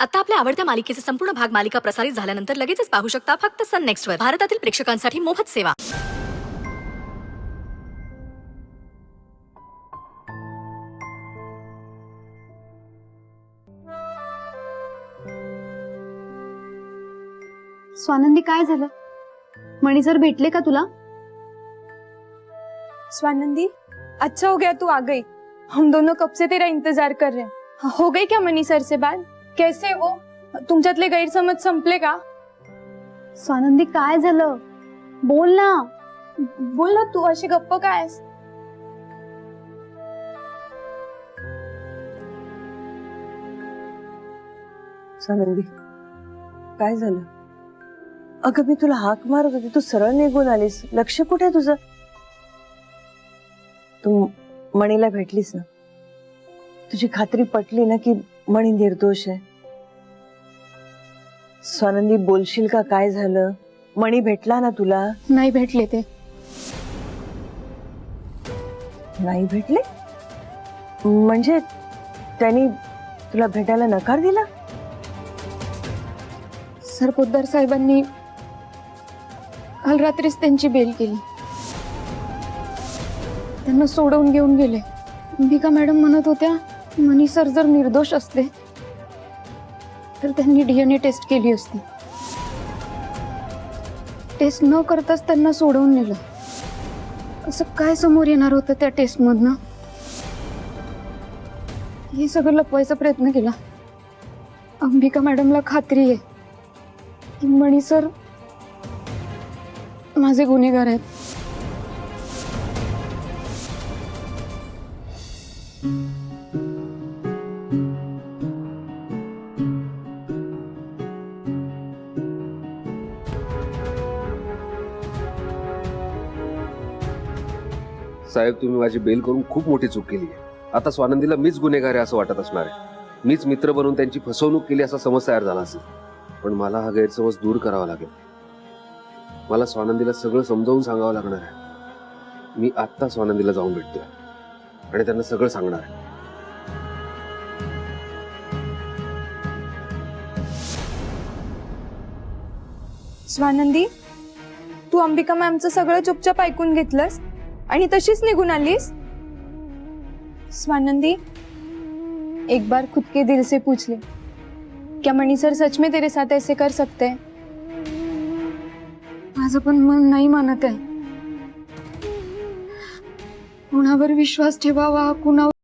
आता आपल्या आवडत्या मालिकेचे संपूर्ण भाग मालिका प्रसारित झाल्यानंतर लगेचच पाहू शकता फक्त सन नेक्स्ट वर. भारतातील प्रेक्षकांसाठी मोफत सेवा. स्वानंदी काय झालं? मणि सर भेटले का तुला? स्वानंदी, अच्छा हो गया तू आ गई। हम दोनों कब से तेरा इंतजार कर रहे हैं। हो गई क्या मनी सर से बात? कैसे वो तुमच्यातले गैरसमज संपले का? स्वानंदी काय झालं? बोल ना. बोल ना, तू अशी गप्प काय आहेस? स्वानंदी, काय झालं? अगं मी तुला हाक मारत होती, तू सरळ निघून आलीस. लक्ष कुठे आहे तुझं? तू मणीला भेटलीस ना? तुझी खात्री पटली ना की मणी निर्दोष आहे? स्वानंदी, बोलशील का काय झालं? मणी भेटला ना तुला? नाही भेटले ते. नाही भेटले म्हणजे त्यांनी तुला भेटायला नकार दिला? सर पोद्दार साहेबांनी काल रात्रीच त्यांची बेल केली. त्यांना सोडवून घेऊन गेले. अंबिका मॅडम म्हणत होत्या मनी सर जर निर्दोष असते तर त्यांनी DNA टेस्ट केली असती. टेस्ट न करताच त्यांना सोडवून नेलं. असं काय समोर येणार होतं त्या टेस्ट मधनं? हे सगळं लपवायचा प्रयत्न केला. अंबिका मॅडमला खात्री आहे की मणी सर माझे गुन्हेगार आहेत. साहेब, तुम्ही माझी बेल करून खूप मोठी चूक केली आहे. आता स्वानंदीला मीच गुन्हेगार आहे असं वाटत असणार आहे. मीच मित्र बनवून त्यांची फसवणूक केली असा समज तयार झाला असेल. पण मला हा गैरसमज दूर करावा लागेल. मला स्वानंदीला सगळं समजावून सांगावं लागणार आहे. मी आत्ता स्वानंदीला जाऊन भेटतोय आणि त्यांना सगळं सांगणार आहे. स्वानंदी, तू अंबिका मॅमचं सगळं चुपचाप ऐकून घेतलंस आणि तशीच निघून आलीस? स्वानंदी, एक बार खुद के दिल से पूछ ले, क्या मणि सर सच में तेरे साथ ऐसे कर सकते हैं? माझं पण मन नाही मानत आहे. कुणावर विश्वास ठेवावा, कुणावर